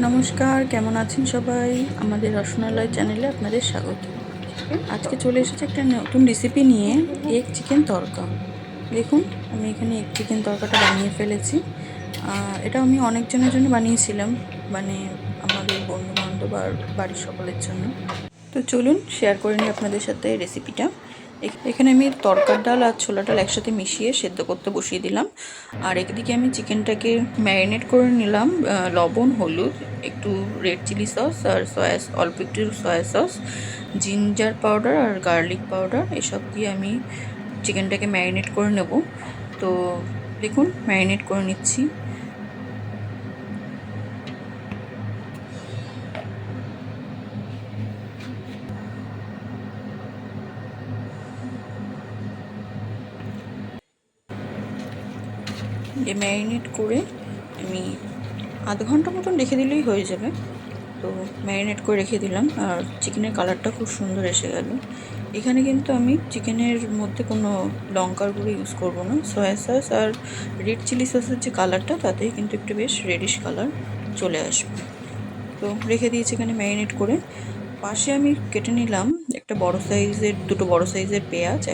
নমস্কার, কেমন আছেন সবাই? আমাদের রসনালয় চ্যানেলে আপনাদের স্বাগত। আজকে চলে এসেছি একটা নতুন রেসিপি নিয়ে, এগ চিকেন তড়কা। দেখুন, আমি এখানে এগ চিকেন তড়কাটা বানিয়ে ফেলেছি। এটা আমি অনেকজনের জন্য বানিয়েছিলাম, মানে আমাদের বন্ধুবান্ধব আর বাড়ির সকলের জন্য। তো চলুন শেয়ার করে নিই আপনাদের সাথে রেসিপিটা। এখানে আমি তড়কার ডাল আর ছোলা ডাল একসাথে মিশিয়ে সেদ্ধ করতে বসিয়ে দিলাম। আর একদিকে আমি চিকেনটাকে ম্যারিনেট করে নিলাম, লবণ, হলুদ, একটু রেড চিলি সস আর অল্প একটু সয়া সস, জিঞ্জার পাউডার আর গার্লিক পাউডার এসব দিয়ে আমি চিকেনটাকে ম্যারিনেট করে নেব। তো দেখুন, ম্যারিনেট করে নিচ্ছি। ম্যারিনেট করে আমি আধ ঘন্টা মতন রেখে দিলেই হয়ে যাবে। তো ম্যারিনেট করে রেখে দিলাম, আর চিকেনের কালারটা খুব সুন্দর এসে গেল। এখানে কিন্তু আমি চিকেনের মধ্যে কোনো লঙ্কার গুঁড়ো ইউজ করব না। সয়া সস আর রেড চিলি সসের যে কালারটা, তাতেই কিন্তু একটু বেশ রেডিশ কালার চলে আসবে। তো রেখে দিয়েছি এখানে ম্যারিনেট করে। পাশে আমি কেটে নিলাম দুটো বড় সাইজের পেঁয়াজ,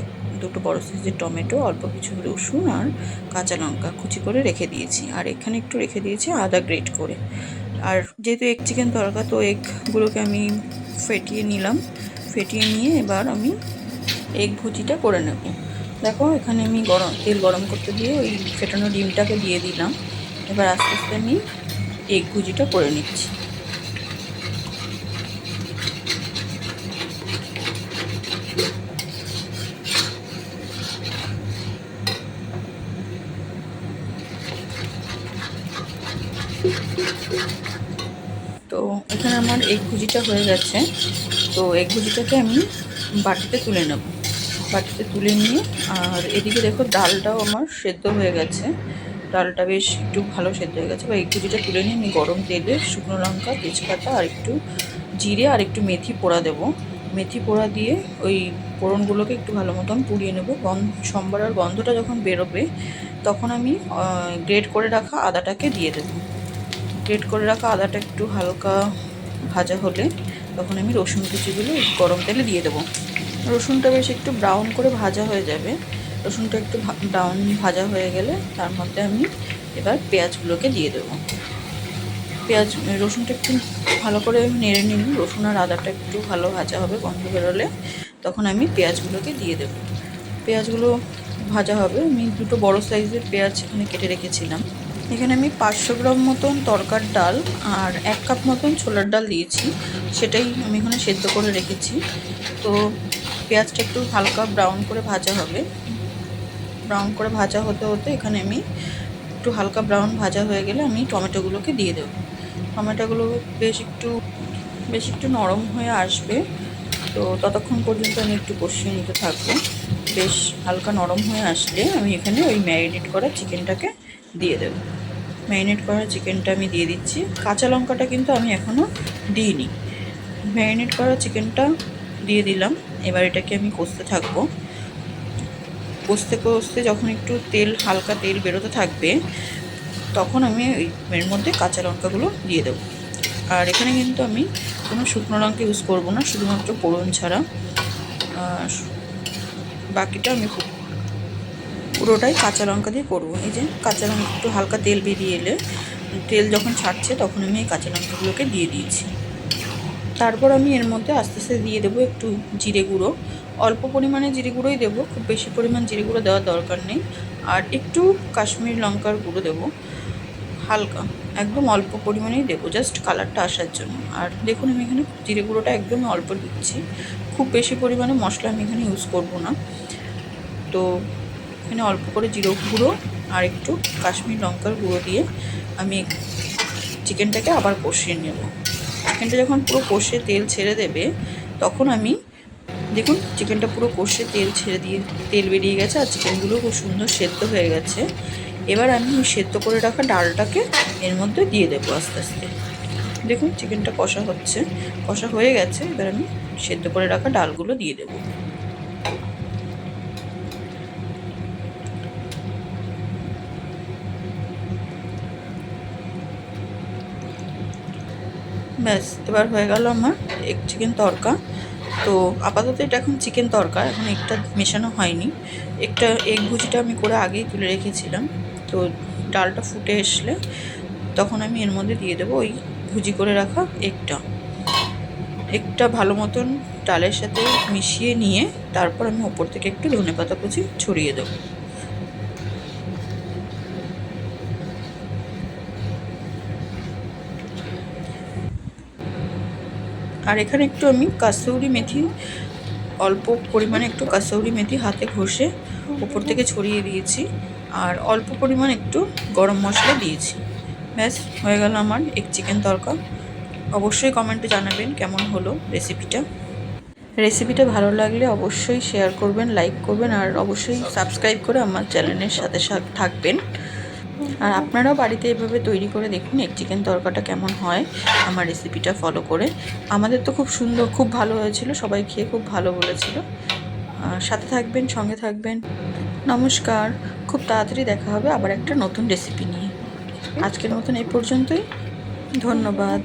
দুটো বড় সাইজের টমেটো, অল্প কিছু রসুন আর কাঁচা লঙ্কা কুচি করে রেখে দিয়েছি। আর এখানে একটু রেখে দিয়েছি আদা গ্রেট করে। আর যেহেতু এগ চিকেন তড়কা, তো এগগুলোকে আমি ফেটিয়ে নিলাম। ফেটিয়ে নিয়ে এবার আমি এগ ভুজিটা করে নেব। দেখো, এখানে আমি তেল গরম করতে দিয়ে ওই ফেটানো ডিমটাকে দিয়ে দিলাম। এবার আস্তে আস্তে আমি এগ ভুজিটা করে নিচ্ছি। তো এখানে আমার এগ ভুজিটা হয়ে গেছে। তো এগ ভুজিটাকে আমি বাটিতে তুলে নেব। বাটিতে তুলে নিয়ে, আর এদিকে দেখো ডালটাও আমার সেদ্ধ হয়ে গেছে। ডালটা বেশ একটু ভালো সেদ্ধ হয়ে গেছে। বা এগ ভুজিটা তুলে নিয়ে আমি গরম তেলে শুকনো লঙ্কা, তেজপাতা আর একটু জিরে আর একটু মেথি পোড়া দেবো। মেথি পোড়া দিয়ে ওই ফোড়নগুলোকে একটু ভালো মতন পুড়িয়ে নেবো। সম্বারের গন্ধটা যখন বেরোবে, তখন আমি গ্রেট করে রাখা আদাটাকে দিয়ে দেবো। গ্রেট করে রাখা আদাটা একটু হালকা ভাজা হলে, তখন আমি রসুন কুচিগুলো গরম তেলে দিয়ে দেবো। রসুনটা বেশ একটু ব্রাউন করে ভাজা হয়ে যাবে। রসুনটা একটু ব্রাউন ভাজা হয়ে গেলে, তার মধ্যে আমি এবার পেঁয়াজগুলোকে দিয়ে দেবো। রসুনটা একটু ভালো করে নেড়ে নিন। রসুন আর আদাটা একটু ভালো ভাজা হবে, গন্ধ বেরোলে তখন আমি পেঁয়াজগুলোকে দিয়ে দেবো। পেঁয়াজগুলো ভাজা হবে। আমি দুটো বড় সাইজের পেঁয়াজ এখানে কেটে রেখেছিলাম। এখানে আমি 500 গ্রাম মতন তড়কার ডাল আর 1 কাপ মতন ছোলার ডাল দিয়েছি। সেটাই আমি এখানে সেদ্ধ করে রেখেছি। তো পেঁয়াজটা একটু হালকা ব্রাউন করে ভাজা হবে। ব্রাউন করে ভাজা হতে হতে এখানে আমি একটু হালকা ব্রাউন ভাজা হয়ে গেলে আমি টমেটোগুলোকে দিয়ে দেবো। টমেটোগুলো বেশ একটু নরম হয়ে আসবে। তো ততক্ষণ পর্যন্ত আমি একটু কষিয়ে নিতে থাকবো। বেশ হালকা নরম হয়ে আসলে আমি এখানে ওই ম্যারিনেট করা চিকেনটাকে দিয়ে দেবো। ম্যারিনেট করা চিকেনটা আমি দিয়ে দিচ্ছি। কাঁচা লঙ্কাটা কিন্তু আমি এখনও দিইনি। ম্যারিনেট করা চিকেনটা দিয়ে দিলাম। এবার এটাকে আমি কষতে থাকবো। কষতে কষতে যখন একটু হালকা তেল বেরোতে থাকবে, তখন আমি এর মধ্যে কাঁচা লঙ্কাগুলো দিয়ে দেবো। আর এখানে কিন্তু আমি কোনো শুকনো লঙ্কা ইউজ করবো না, শুধুমাত্র ফোড়ন ছাড়া। বাকিটা আমি পুরোটাই কাঁচা লঙ্কা দিয়ে করবো। এই যে কাঁচা লঙ্কা একটু হালকা তেল বেরিয়ে এলে, তেল যখন ছাড়ছে, তখন আমি এই কাঁচা লঙ্কাগুলোকে দিয়ে দিয়েছি। তারপর আমি এর মধ্যে আস্তে আস্তে দিয়ে দেবো একটু জিরে গুঁড়ো। অল্প পরিমাণে জিরে গুঁড়োই দেবো, খুব বেশি পরিমাণ জিরে গুঁড়ো দেওয়ার দরকার নেই। আর একটু কাশ্মীরি লঙ্কার গুঁড়ো দেবো, হালকা, একদম অল্প পরিমাণেই দেবো, জাস্ট কালারটা আসার জন্য। আর দেখুন, আমি এখানে জিরে গুঁড়োটা একদমই অল্প দিচ্ছি, খুব বেশি পরিমাণে মশলা আমি এখানে ইউজ করবো না। তো এখানে অল্প করে জিরে গুঁড়ো আর একটু কাশ্মীরি লঙ্কার গুঁড়ো দিয়ে আমি চিকেনটাকে আবার কষিয়ে নেব। চিকেনটা যখন পুরো কষে তেল ছেড়ে দেবে, তখন আমি দেখুন চিকেনটা পুরো কষে তেল বেরিয়ে গেছে, আর চিকেনগুলো খুব সুন্দর সেদ্ধ হয়ে গেছে। এবার আমি সেদ্ধ করে রাখা ডালটাকে এর মধ্যে দিয়ে দেবো আস্তে আস্তে। দেখুন চিকেনটা কষা হয়ে গেছে। এবার আমি সেদ্ধ করে রাখা ডালগুলো দিয়ে দেবো। ব্যাস, এবার হয়ে গেল আমার এগ চিকেন তড়কা। তো আপাতত এটা এখন চিকেন তড়কা, এখন এগটা মেশানো হয়নি। এগ ভুজিটা আমি করে আগেই তুলে রেখেছিলাম। তো ডালটা ফুটে আসলে তখন আমি এর মধ্যে দিয়ে দেবো ওই ভুজি করে রাখা এগটা ভালো মতন ডালের সাথে মিশিয়ে নিয়ে তারপর আমি ওপর থেকে একটু ধনেপাতা কুচি ছড়িয়ে দেবো। আর এখানে একটু আমি কাসুরি মেথি, অল্প পরিমাণে একটু কাসুরি মেথি হাতে ঘষে উপর থেকে ছড়িয়ে দিয়েছি। আর অল্প পরিমাণ একটু গরম মশলা দিয়েছি। ব্যাস, হয়ে গেল আমার এগ চিকেন তড়কা। অবশ্যই কমেন্টে জানাবেন কেমন হলো রেসিপিটা ভালো লাগলে অবশ্যই শেয়ার করবেন, লাইক করবেন, আর অবশ্যই সাবস্ক্রাইব করে আমার চ্যানেলের সাথে থাকবেন। আর আপনারাও বাড়িতে এভাবে তৈরি করে দেখুন এগ চিকেন তড়কাটা কেমন হয় আমার রেসিপিটা ফলো করে। আমাদের তো খুব সুন্দর, খুব ভালো হয়েছিল, সবাই খেয়ে খুব ভালো বলেছিল। সাথে থাকবেন, সঙ্গে থাকবেন। নমস্কার, খুব তাড়াতাড়ি দেখা হবে আবার একটা নতুন রেসিপি নিয়ে। আজকের মতন এই পর্যন্তই, ধন্যবাদ।